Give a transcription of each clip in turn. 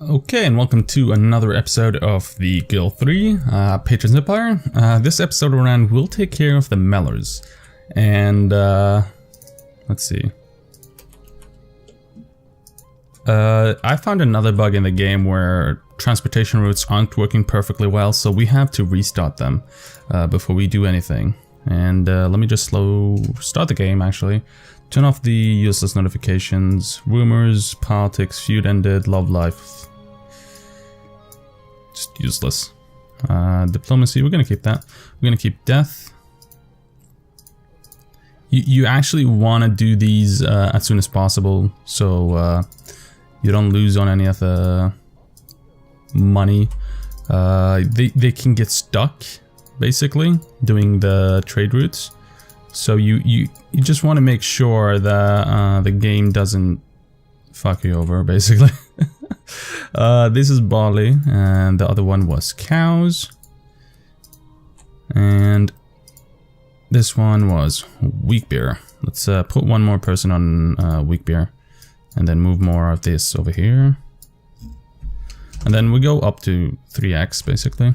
Okay, and welcome to another episode of the Guild 3 Patrons Empire. This episode around, we'll take care of the Mellors. And, let's see. I found another bug in the game where transportation routes aren't working perfectly well, so we have to restart them before we do anything. And let me just start the game actually. Turn off the useless notifications, rumors, politics, feud ended, love life. Just useless. Diplomacy, we're gonna keep that. We're gonna keep death. You actually want to do these as soon as possible, so you don't lose on any of the money. They can get stuck, basically, doing the trade routes. So you just want to make sure that the game doesn't fuck you over, basically. This is barley, and the other one was cows. And this one was wheat beer. Let's put one more person on wheat beer, and then move more of this over here. And then we go up to 3x, basically.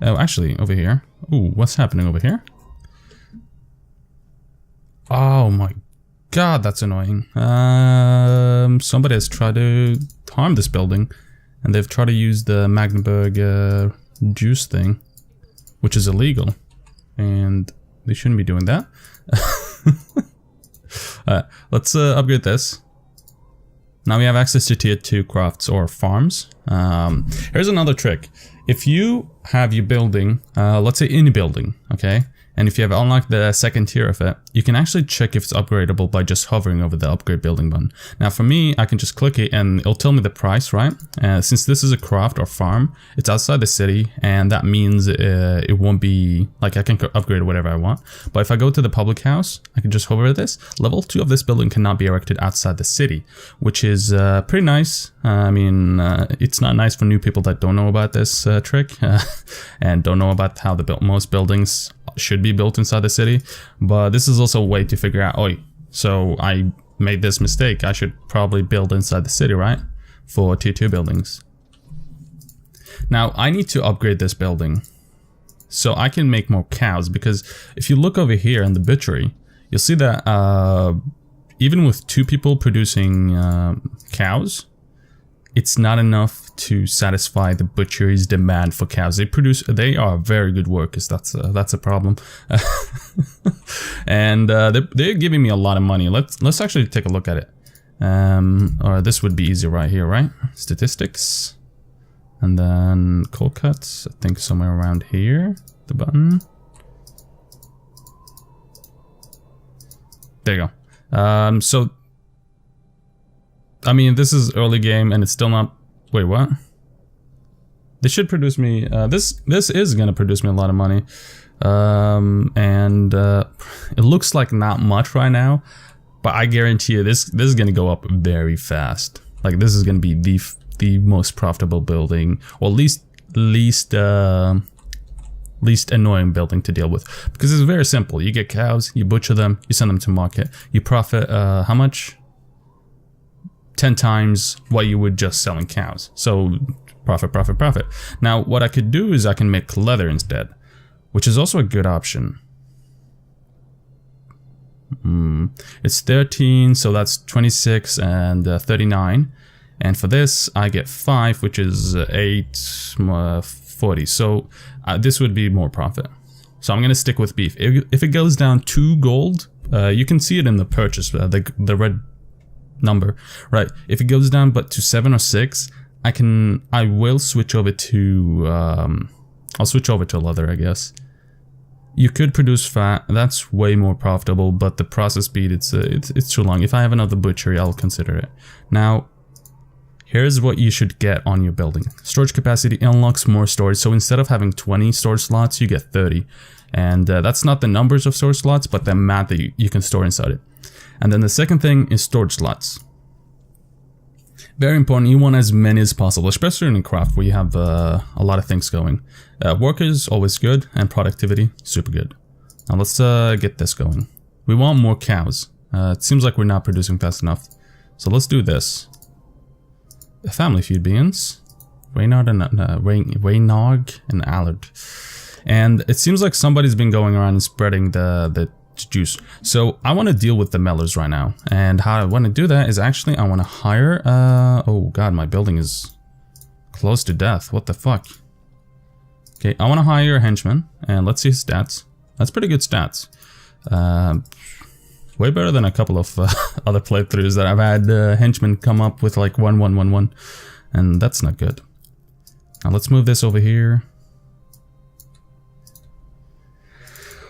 Oh, actually, over here. Ooh, what's happening over here? Oh my god, that's annoying. Somebody has tried to harm this building, and they've tried to use the Magdeburg juice thing, which is illegal, and they shouldn't be doing that. Let's upgrade this. Now we have access to tier 2 crafts or farms. Here's another trick. If you have your building, let's say any building, okay? And if you have unlocked the second tier of it, you can actually check if it's upgradable by just hovering over the upgrade building button. Now for me, I can just click it and it'll tell me the price, right? Since this is a craft or farm, it's outside the city, and that means it won't be, like, I can upgrade whatever I want. But if I go to the public house, I can just hover this. Level 2 of this building cannot be erected outside the city, which is pretty nice. I mean, it's not nice for new people that don't know about this trick and don't know about how most buildings should be built inside the city, but this is also a way to figure out, oh, so I made this mistake, I should probably build inside the city, right? For tier 2 buildings. Now I need to upgrade this building so I can make more cows, because if you look over here in the butchery, you'll see that even with 2 people producing cows, it's not enough to satisfy the butchery's demand for cows. They are very good workers. That's a problem. And they're giving me a lot of money. Let's actually take a look at it. Or this would be easy right here, right? Statistics, and then cold cuts. I think somewhere around here. The button. There you go. So. I mean, this is early game and it's still not... Wait, what? This should produce me... This is going to produce me a lot of money. It looks like not much right now, but I guarantee you this is going to go up very fast. Like, this is going to be the most profitable building, or least annoying building to deal with. Because it's very simple. You get cows, you butcher them, you send them to market. You profit, how much? 10 times what you would just selling cows. So profit, profit, profit. Now what I could do is I can make leather instead, which is also a good option. It's 13, so that's 26 and 39. And for this I get 5, which is 840. So this would be more profit. So I'm gonna stick with beef. If it goes down 2 gold, you can see it in the purchase, the red number, right? If it goes down but to 7 or 6, I will switch over to I'll switch over to leather, I guess. You could produce fat, that's way more profitable, but the process speed, it's too long. If I have another butchery, I'll consider it. Now here's what you should get on your building. Storage capacity unlocks more storage, so instead of having 20 storage slots, you get 30. And that's not the numbers of storage slots, but the amount that you can store inside it. And then the second thing is storage slots. Very important, you want as many as possible, especially in craft where you have a lot of things going. Workers, always good, and productivity, super good. Now let's get this going. We want more cows. It seems like we're not producing fast enough. So let's do this. family feud beings. Reynard and Raynog and Allard. And it seems like somebody's been going around and spreading the juice. So I want to deal with the Mellors right now. And how I want to do that is actually I want to hire... oh god, my building is close to death. What the fuck? Okay, I want to hire a henchman. And let's see his stats. That's pretty good stats. Way better than a couple of other playthroughs that I've had henchmen come up with like 1, 1, 1, 1. And that's not good. Now let's move this over here.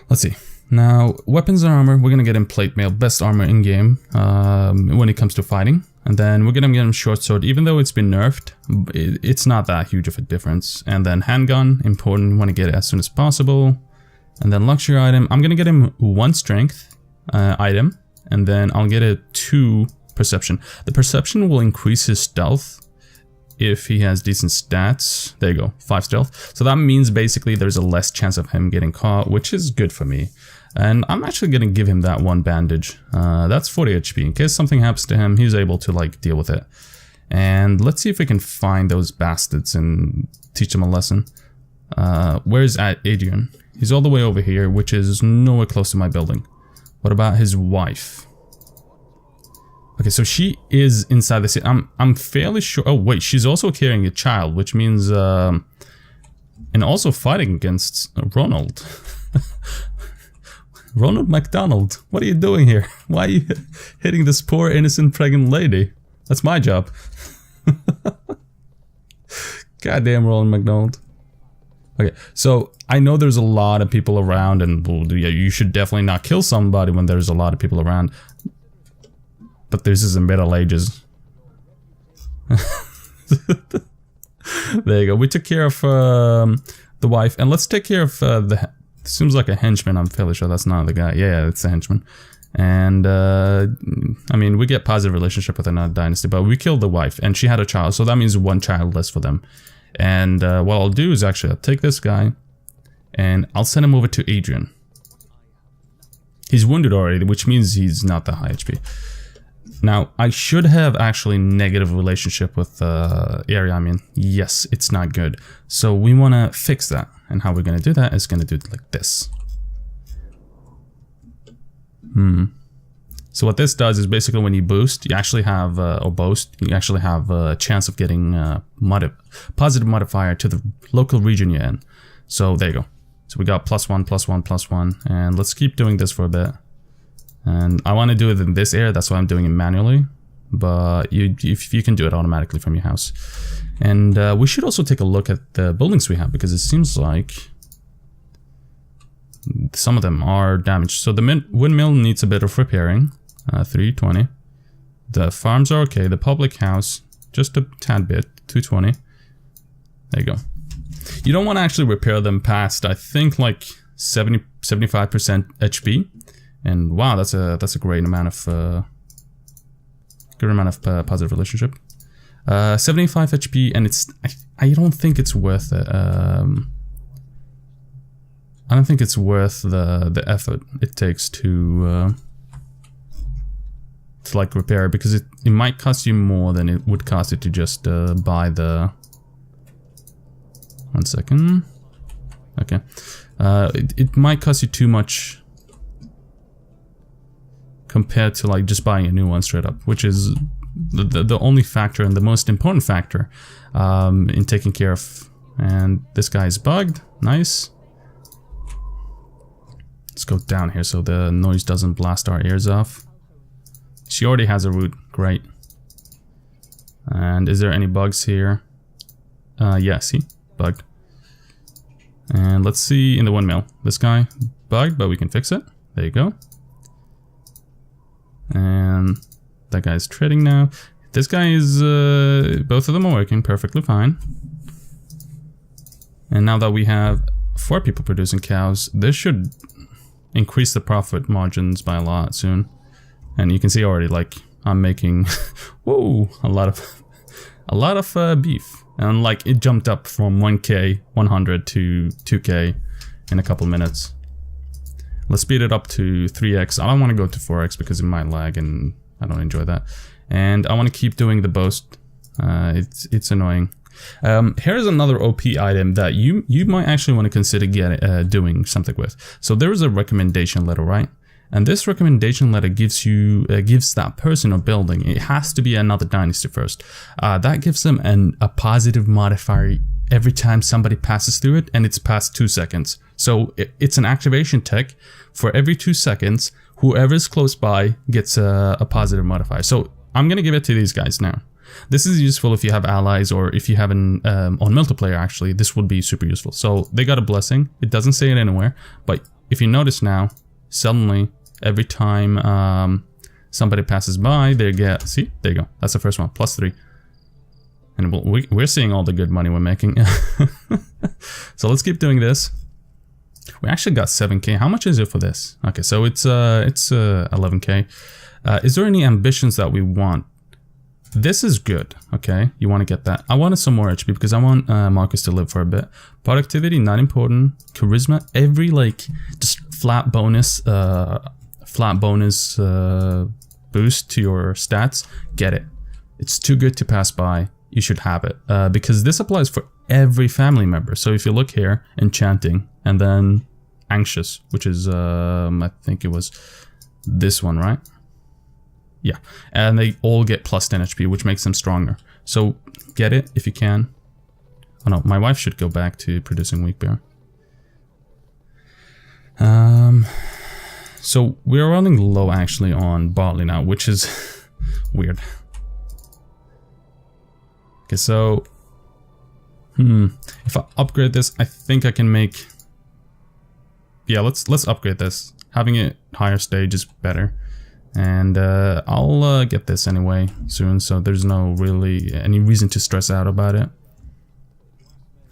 Let's see. Now, weapons and armor, we're gonna get him plate mail, best armor in game when it comes to fighting. And then we're gonna get him short sword, even though it's been nerfed, it's not that huge of a difference. And then handgun, important, want to get it as soon as possible. And then luxury item, I'm gonna get him 1 strength item, and then I'll get a 2 perception. The perception will increase his stealth if he has decent stats. There you go, 5 stealth. So that means basically there's a less chance of him getting caught, which is good for me. And I'm actually gonna give him that 1 bandage. That's 40 HP. In case something happens to him, he's able to like deal with it. And let's see if we can find those bastards and teach them a lesson. Where's Adrian? He's all the way over here, which is nowhere close to my building. What about his wife? Okay, so she is inside the city. I'm fairly sure. Oh wait, she's also carrying a child, which means and also fighting against Ronald. Ronald McDonald, what are you doing here? Why are you hitting this poor innocent pregnant lady? That's my job. Goddamn Ronald McDonald. Okay, so I know there's a lot of people around, and well, yeah, you should definitely not kill somebody when there's a lot of people around. But this is the Middle Ages. There you go. We took care of the wife, and let's take care of the... Seems like a henchman. I'm fairly sure that's not the guy. Yeah, it's a henchman. And I mean, we get positive relationship with another dynasty, but we killed the wife, and she had a child, so that means 1 child less for them. And what I'll do is actually I'll take this guy, and I'll send him over to Adrian. He's wounded already, which means he's not that high HP. Now, I should have actually negative relationship with Ariamin. Yes, it's not good. So we want to fix that. And how we're going to do that is going to do it like this. So what this does is basically when you boost, you actually have, or boast, you actually have a chance of getting positive modifier to the local region you're in. So there you go. So we got +1, +1, +1. And let's keep doing this for a bit. And I want to do it in this area, that's why I'm doing it manually. But if you can do it automatically from your house. And we should also take a look at the buildings we have, because it seems like some of them are damaged. So the windmill needs a bit of repairing, 320. The farms are okay, the public house, just a tad bit, 220. There you go. You don't want to actually repair them past, I think, like 75% HP. And wow, that's a great amount of positive relationship. 75 HP, and it's I don't think it's worth it. I don't think it's worth the effort it takes to like repair, because it might cost you more than it would cost it to just buy the. 1 second. Okay, it might cost you too much compared to like just buying a new one straight up, which is the only factor and the most important factor in taking care of. And this guy is bugged. Nice. Let's go down here so the noise doesn't blast our ears off. She already has a root. Great. And is there any bugs here? Yeah, see? Bugged. And let's see in the windmill. This guy bugged, but we can fix it. There you go. And that guy's trading now. This guy is, both of them are working perfectly fine. And now that we have 4 people producing cows, this should increase the profit margins by a lot soon. And you can see already, like, I'm making, whoa, a lot of beef. And like, it jumped up from 1k, 100 to 2k in a couple minutes. Let's speed it up to 3x. I don't want to go to 4x because it might lag and I don't enjoy that. And I want to keep doing the boast. It's annoying. Here's another OP item that you might actually want to consider doing something with. So there is a recommendation letter, right? And this recommendation letter gives that person or building, it has to be another dynasty first. That gives them a positive modifier every time somebody passes through it, and it's past 2 seconds. So it's an activation tick for every 2 seconds. Whoever is close by gets a positive modifier. So I'm gonna give it to these guys now. This is useful if you have allies, or if you have on multiplayer. Actually, this would be super useful. So they got a blessing. It doesn't say it anywhere, but if you notice now, suddenly every time somebody passes by, they get, see, there you go. That's the first one, +3. And we're seeing all the good money we're making. So let's keep doing this. We actually got 7k. How much is it for this? Okay, so it's 11k. Is there any ambitions that we want? This is good, okay? You want to get that. I wanted some more HP because I want Marcus to live for a bit. Productivity, not important. Charisma, every just flat bonus boost to your stats, get it. It's too good to pass by. You should have it because this applies for every family member. So if you look here, enchanting, and then anxious, which is I think it was this one, right? Yeah, and they all get +10 HP, which makes them stronger. So get it if you can. Oh no, my wife should go back to producing wheat beer. So we're running low actually on barley now, which is weird. Okay, so if I upgrade this, I think I can make. Yeah, let's upgrade this. Having it higher stage is better. And I'll get this anyway soon, so there's no really any reason to stress out about it.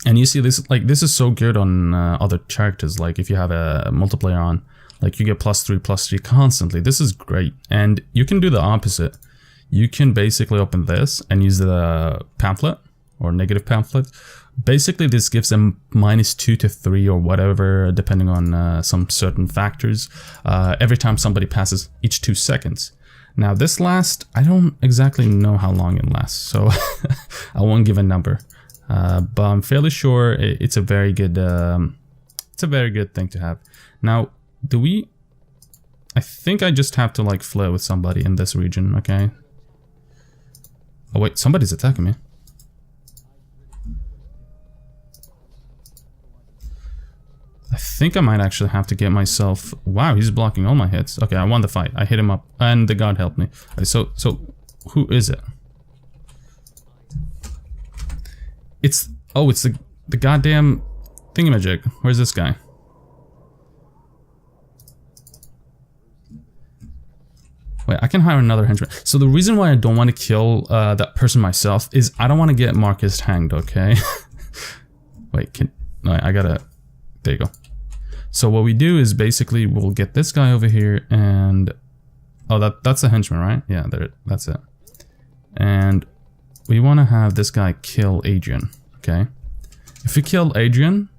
And you see this, this is so good on other characters. Like if you have a multiplayer on, you get +3 constantly. This is great. And you can do the opposite. You can basically open this and use the pamphlet or negative pamphlet. Basically, this gives them -2 to 3 or whatever, depending on some certain factors, every time somebody passes each 2 seconds. Now, this lasts, I don't exactly know how long it lasts, so I won't give a number. But I'm fairly sure it's a very good thing to have. Now, I think I just have to flirt with somebody in this region, okay? Oh wait, somebody's attacking me. I think I might actually have to get myself... Wow, he's blocking all my hits. Okay, I won the fight. I hit him up, and the god helped me. Okay, so who is it? It's the goddamn thingamajig. Where's this guy? Wait, I can hire another henchman. So the reason why I don't want to kill that person myself is I don't want to get Marcus hanged, okay? Wait, no, I gotta... There you go. So what we do is basically we'll get this guy over here and... Oh, that's a henchman, right? Yeah, that's it. And we want to have this guy kill Adrian, okay? If we kill Adrian...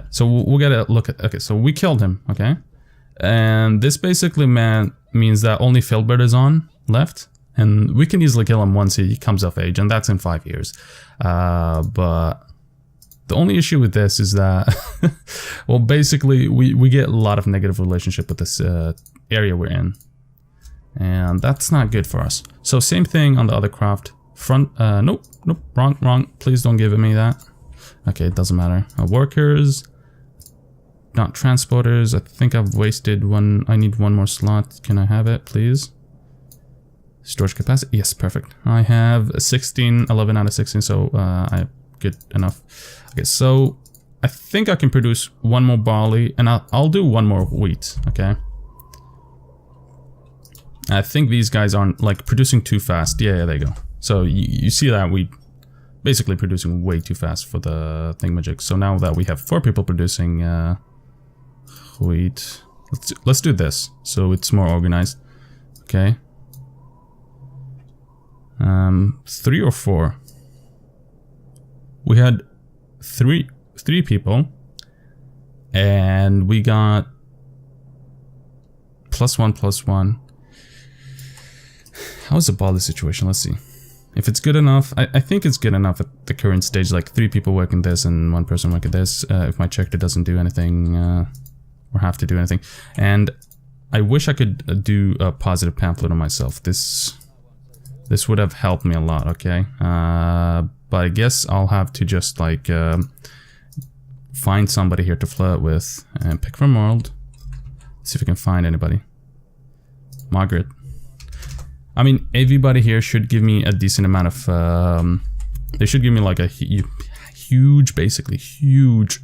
so we'll get a look at... Okay, so we killed him, okay? And this basically means that only Filbert is on left. And we can easily kill him once he comes of age, and that's in 5 years. But... The only issue with this is that, well, basically, we get a lot of negative relationship with this area we're in. And that's not good for us. So same thing on the other craft. Front, nope, wrong. Please don't give me that. Okay, it doesn't matter. Workers, not transporters. I think I've wasted one. I need one more slot. Can I have it, please? Storage capacity. Yes, perfect. I have 16, 11 out of 16, so I good enough. Okay, so I think I can produce one more barley, and I'll do one more wheat, okay? I think these guys aren't producing too fast. Yeah, there you go. So you see that we basically producing way too fast for the thingamajig. So now that we have 4 people producing wheat, let's do this so it's more organized. Okay. 3 or 4. We had three people, and we got +1. How's the barley situation? Let's see. If it's good enough, I think it's good enough at the current stage, like 3 people working this and 1 person working this, if my checker doesn't do anything, or have to do anything. And I wish I could do a positive pamphlet on myself. This would have helped me a lot, okay? But I guess I'll have to just like find somebody here to flirt with and pick from world. See if we can find anybody. Margaret. I mean, everybody here should give me a decent amount of... they should give me like a huge, basically huge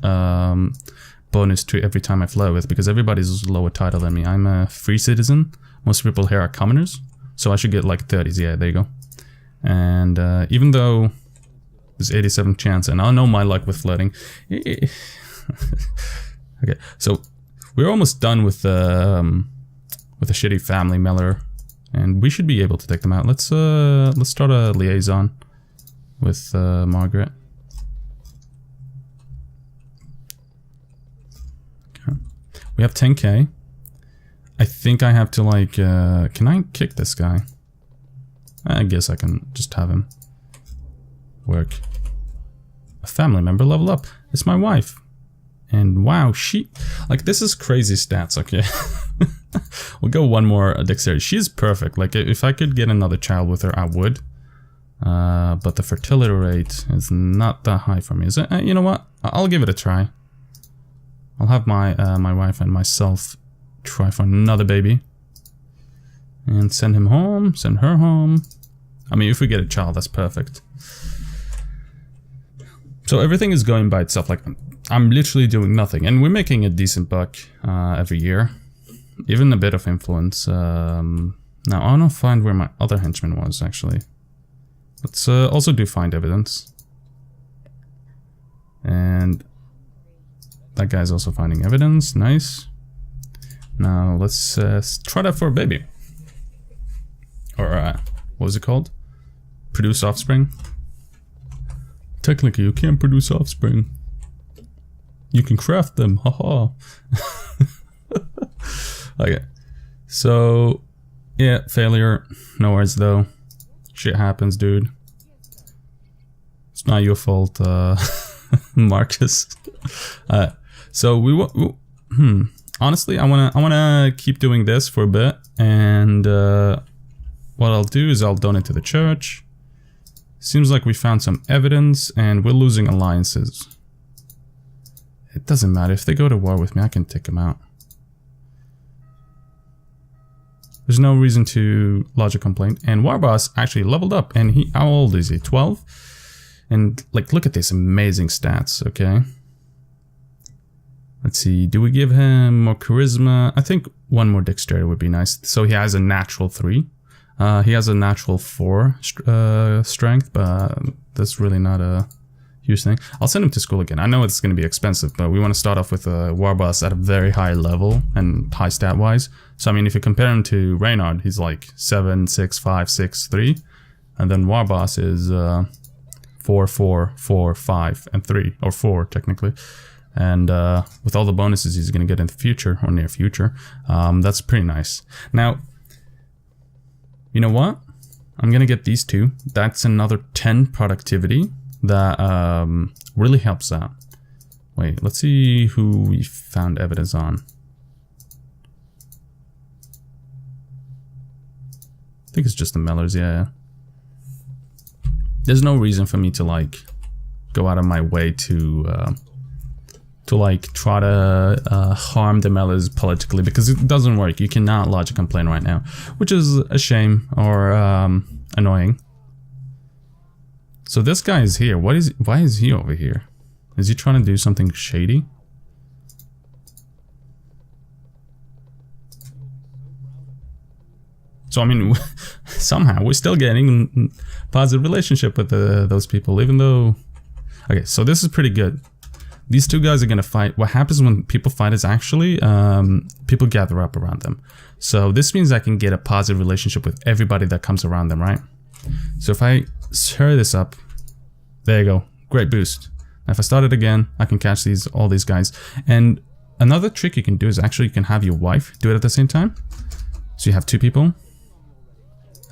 bonus to every time I flirt with, because everybody's lower title than me. I'm a free citizen. Most people here are commoners. So I should get like 30s. Yeah, there you go. And even though there's 87 chance, and I know my luck with flirting. Okay, so we're almost done with a shitty family Meller. And we should be able to take them out. Let's start a liaison with Margaret. Okay. We have 10k. I think I have to like, can I kick this guy? I guess I can just have him work. A family member level up. It's my wife. And wow, she, like, this is crazy stats, okay? We'll go 1 more dexterity. She's perfect. Like, if I could get another child with her, I would. But the fertility rate is not that high for me. Is it? You know what? I'll give it a try. I'll have my my wife and myself try for another baby. And send him home, send her home. I mean, if we get a child, that's perfect. So everything is going by itself. Like, I'm literally doing nothing. And we're making a decent buck every year. Even a bit of influence. Now, I want to find where my other henchman was, actually. Let's also do find evidence. And that guy's also finding evidence. Nice. Now, let's try that for a baby. Or, what was it called? Produce offspring? Technically, you can't produce offspring. You can craft them, haha. Okay, so yeah, failure. No worries though. Shit happens, dude. It's not your fault, Marcus. So honestly, I wanna keep doing this for a bit, and what I'll do is I'll donate to the church. Seems like we found some evidence, and we're losing alliances. It doesn't matter if they go to war with me. I can take them out. There's no reason to lodge a complaint. And Warboss actually leveled up. And how old is he? 12? And like, look at these amazing stats, okay? Let's see. Do we give him more charisma? I think 1 more dexterity would be nice. So he has a natural 3. He has a natural 4 strength, but that's really not a huge thing. I'll send him to school again. I know it's going to be expensive, but we want to start off with a Warboss at a very high level and high stat wise. So I mean, if you compare him to Reynard, he's like 7, 6, 5, 6, 3. And then Warboss is 4, 4, 4, 5, and 3. Or 4, technically. And with all the bonuses he's going to get in the future, or near future, that's pretty nice. Now, you know what? I'm going to get these 2. That's another 10 productivity. That really helps out. Wait, let's see who we found evidence on. I think it's just the Mellers, yeah. There's no reason for me to like go out of my way to like try to harm the Mellers politically, because it doesn't work. You cannot lodge a complaint right now, which is a shame or annoying. So this guy is here. Why is he over here? Is he trying to do something shady? So I mean, somehow we're still getting a positive relationship with those people, even though... Okay, so this is pretty good. These 2 guys are gonna fight. What happens when people fight is actually people gather up around them. So this means I can get a positive relationship with everybody that comes around them, right? So if I stir this up, there you go, great boost. Now if I start it again, I can catch all these guys. And another trick you can do is actually you can have your wife do it at the same time. So you have 2 people,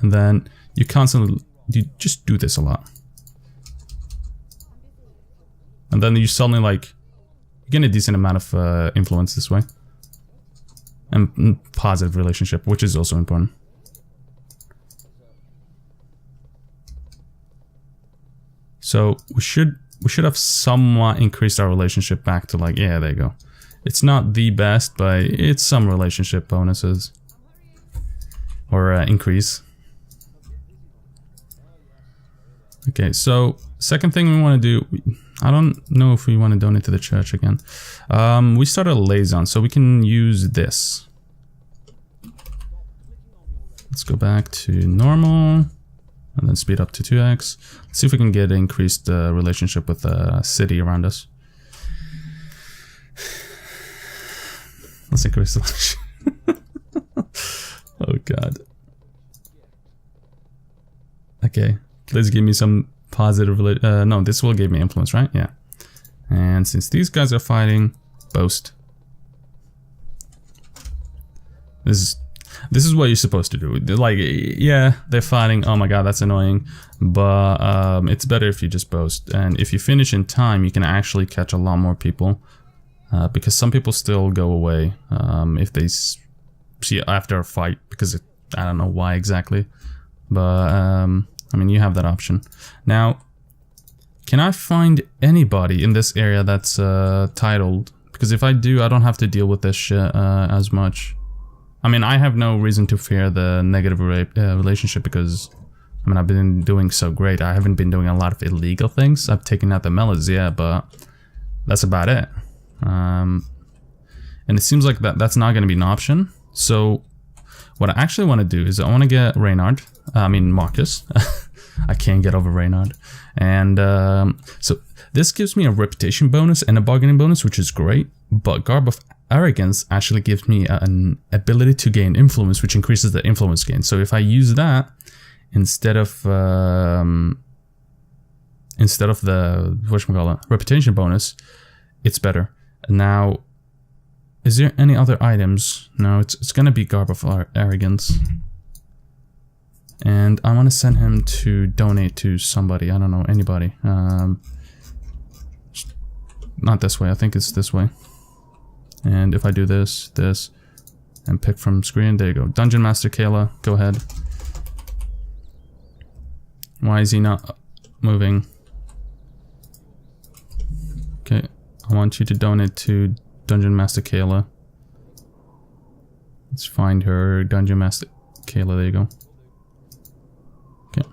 and then you constantly you just do this a lot. And then you suddenly like, you get a decent amount of influence this way. And positive relationship, which is also important. So we should have somewhat increased our relationship back to like, yeah, there you go. It's not the best, but it's some relationship bonuses. Or increase. Okay, so second thing we want to do, I don't know if we want to donate to the church again. We started a liaison, so we can use this. Let's go back to normal, and then speed up to 2x. Let's see if we can get increased relationship with the city around us. Let's increase the oh god. Okay, please give me some positive no, this will give me influence, right? Yeah. And since these guys are fighting, boast. This is what you're supposed to do. They're like, yeah, they're fighting. Oh my god, that's annoying. But it's better if you just boast. And if you finish in time, you can actually catch a lot more people. Because some people still go away if they see after a fight. Because I don't know why exactly. But I mean, you have that option. Now, can I find anybody in this area that's titled? Because if I do, I don't have to deal with this shit as much. I mean, I have no reason to fear the negative relationship because, I mean, I've been doing so great. I haven't been doing a lot of illegal things. I've taken out the melons, yeah, but that's about it. And it seems like that's not going to be an option. So what I actually want to do is I want to get Reynard. I mean, Marcus. I can't get over Reynard. And so this gives me a reputation bonus and a bargaining bonus, which is great. But Garb of Arrogance actually gives me an ability to gain influence, which increases the influence gain. So if I use that instead of the whatchamacallit, reputation bonus, it's better. Now, is there any other items? No, it's gonna be Garb of Arrogance. And I want to send him to donate to somebody. I don't know, anybody. Not this way, I think it's this way. And if I do this, and pick from screen, there you go. Dungeon Master Kayla, go ahead. Why is he not moving? Okay, I want you to donate to Dungeon Master Kayla. Let's find her, Dungeon Master Kayla, there you go. Okay.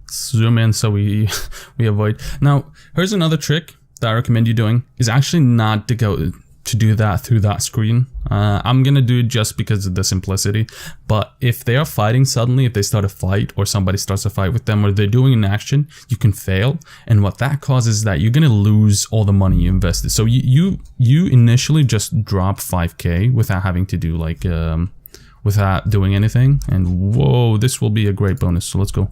Zoom in so we avoid. Now, here's another trick that I recommend you doing, is actually not to go to do that through that screen. I'm gonna do it just because of the simplicity, but if they are fighting suddenly, if they start a fight or somebody starts a fight with them or they're doing an action, you can fail, and what that causes is that you're gonna lose all the money you invested. So you initially just drop 5k without having to do like without doing anything, and whoa, this will be a great bonus. So let's go.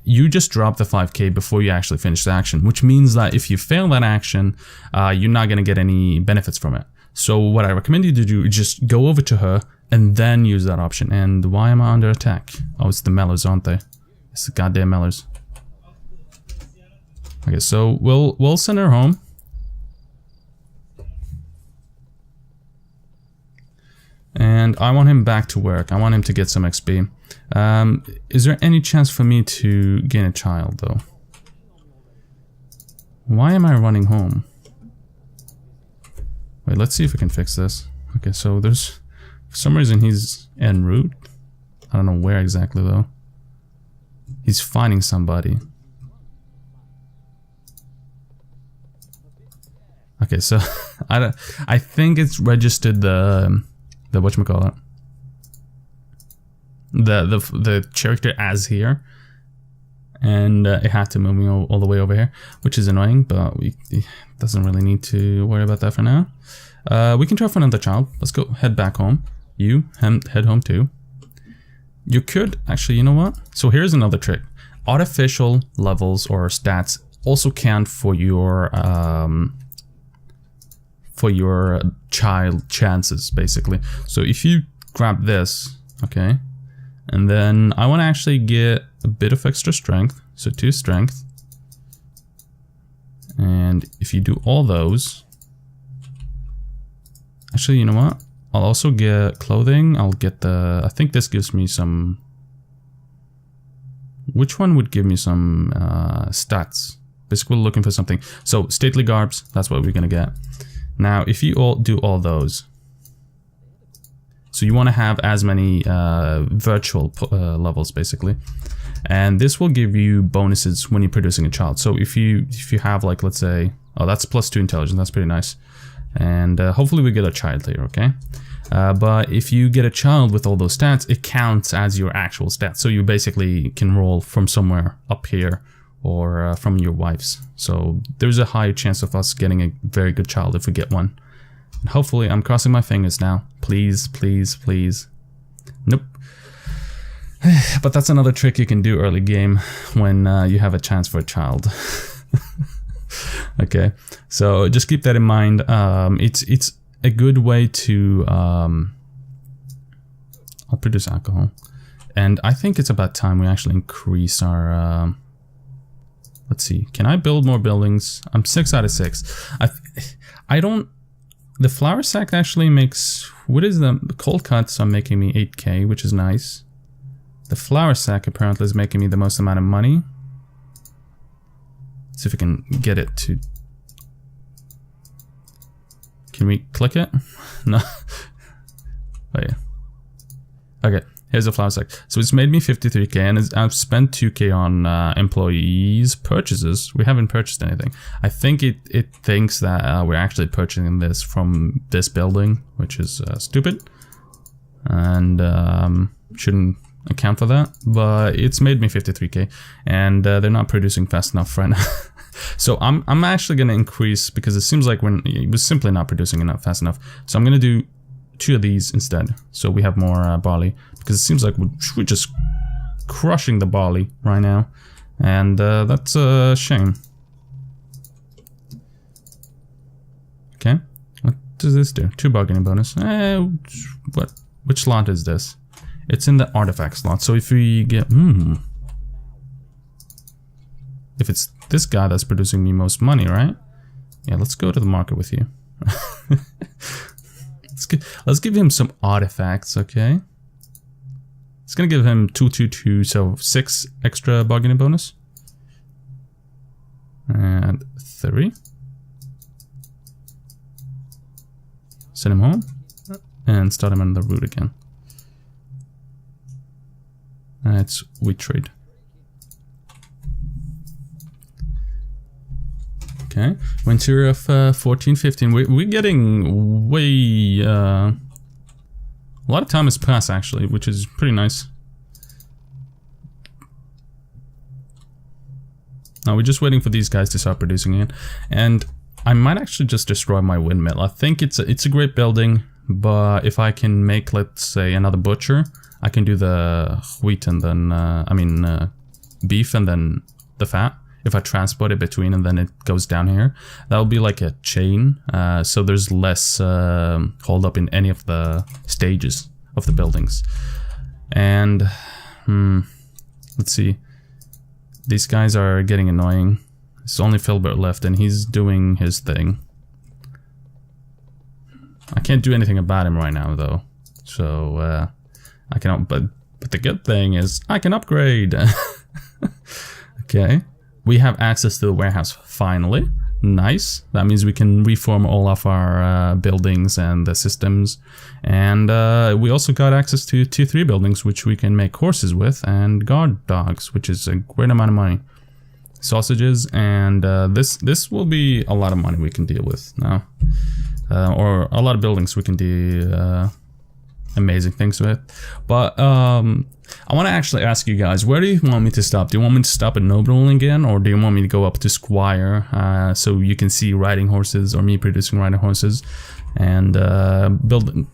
You just drop the 5k before you actually finish the action, which means that if you fail that action, you're not going to get any benefits from it. So what I recommend you to do is just go over to her and then use that option. And why am I under attack? Oh, it's the Mellors, aren't they? It's the goddamn Mellors. Okay, so we'll send her home. And I want him back to work. I want him to get some XP. Is there any chance for me to gain a child, though? Why am I running home? Wait, let's see if we can fix this. Okay, so there's... For some reason, he's en route. I don't know where exactly, though. He's finding somebody. Okay, so... I think it's registered the whatchamacallit. The character as here, and it had to move me all the way over here, which is annoying, but it doesn't really need to worry about that for now. We can try for another child. Let's go head back home. You head home too. You could actually, you know what? So here's another trick. Artificial levels or stats also count for your child chances, basically. So if you grab this Okay. And then I want to actually get a bit of extra strength. So 2 strength. And if you do all those... Actually, you know what? I'll also get clothing. I'll get the... I think this gives me some... Which one would give me some stats? Basically, we're looking for something. So, stately garbs, that's what we're gonna get. Now, if you all do all those... So you want to have as many virtual levels, basically. And this will give you bonuses when you're producing a child. So if you have, like, let's say... Oh, that's +2 intelligence, that's pretty nice. And hopefully we get a child here, okay? But if you get a child with all those stats, it counts as your actual stats. So you basically can roll from somewhere up here or from your wife's. So there's a higher chance of us getting a very good child if we get one. And hopefully, I'm crossing my fingers now. Please, please, please. Nope. But that's another trick you can do early game when you have a chance for a child. Okay, so just keep that in mind. It's a good way to... I'll produce alcohol. And I think it's about time we actually increase our... let's see, can I build more buildings? I'm 6 out of 6. I don't... The flour sack actually makes... What is the cold cuts are making me 8k, which is nice. The flour sack apparently is making me the most amount of money. Let's see if we can get it to... Can we click it? No. Oh yeah. Okay, here's the flour sack. So it's made me 53k, and I've spent 2k on employees' purchases. We haven't purchased anything. I think it thinks that we're actually purchasing this from this building, which is stupid. And shouldn't account for that. But it's made me 53k, and they're not producing fast enough right now. So I'm actually going to increase, because it seems like it was simply not producing enough fast enough. So I'm going to do 2 of these instead, so we have more barley, because it seems like we're just crushing the barley right now, and that's a shame. Okay, what does this do? 2 bargaining bonus. Which slot is this? It's in the artifact slot. So if we get if it's this guy that's producing me most money, right? Yeah, let's go to the market with you. Let's give him some artifacts, okay? It's gonna give him 2, so 6 extra bargaining bonus. And 3. Send him home. And start him on the route again. It's wheat trade. Okay, winter of 14-15. We're getting way... a lot of time has passed, actually, which is pretty nice. Now we're just waiting for these guys to start producing again. And I might actually just destroy my windmill. I think it's a great building, but if I can make, let's say, another butcher, I can do the wheat and then, beef and then the fat. If I transport it between and then it goes down here, that'll be like a chain. So there's less hold up in any of the stages of the buildings. And let's see. These guys are getting annoying. It's only Filbert left and he's doing his thing. I can't do anything about him right now though. So I cannot, but the good thing is I can upgrade. Okay. We have access to the warehouse, finally. Nice. That means we can reform all of our buildings and the systems. And we also got access to 2-3 buildings, which we can make horses with, and guard dogs, which is a great amount of money. Sausages, and this will be a lot of money we can deal with now. Or a lot of buildings we can do amazing things with. But I want to actually ask you guys, where do you want me to stop? Do you want me to stop at noble again, or do you want me to go up to squire so you can see riding horses, or me producing riding horses, and build?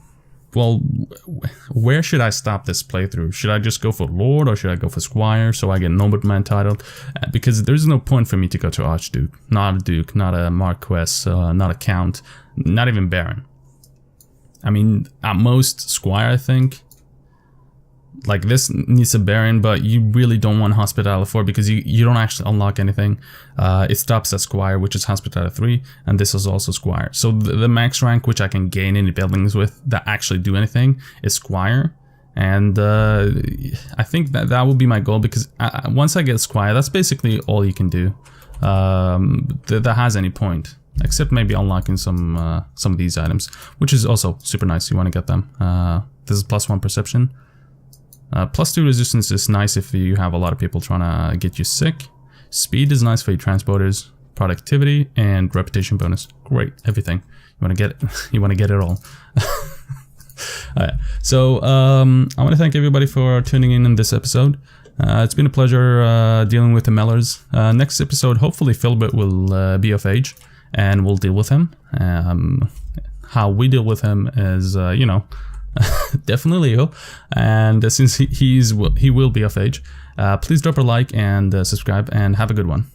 Well, where should I stop this playthrough? Should I just go for lord, or should I go for squire so I get nobleman title? Because there's no point for me to go to archduke, not a duke, not a marquess, not a count, not even baron. I mean, at most squire, I think. like this needs a Baron, but you really don't want Hospitality 4 because you don't actually unlock anything. It stops at Squire, which is Hospitality 3, and this is also Squire. So the max rank which I can gain any buildings with that actually do anything is Squire. And I think that will be my goal, because once I get Squire, that's basically all you can do that has any point. Except maybe unlocking some of these items, which is also super nice. You want to get them. This is +1 perception. +2 resistance is nice if you have a lot of people trying to get you sick. Speed is nice for your transporters. Productivity and reputation bonus. Great, everything. You want to get it. You want to get it all. Alright, so I want to thank everybody for tuning in this episode. It's been a pleasure dealing with the Mellors. Next episode, hopefully Philbert will be of age, and we'll deal with him. How we deal with him is, you know, definitely Leo. And since he will be of age, please drop a like and subscribe, and have a good one.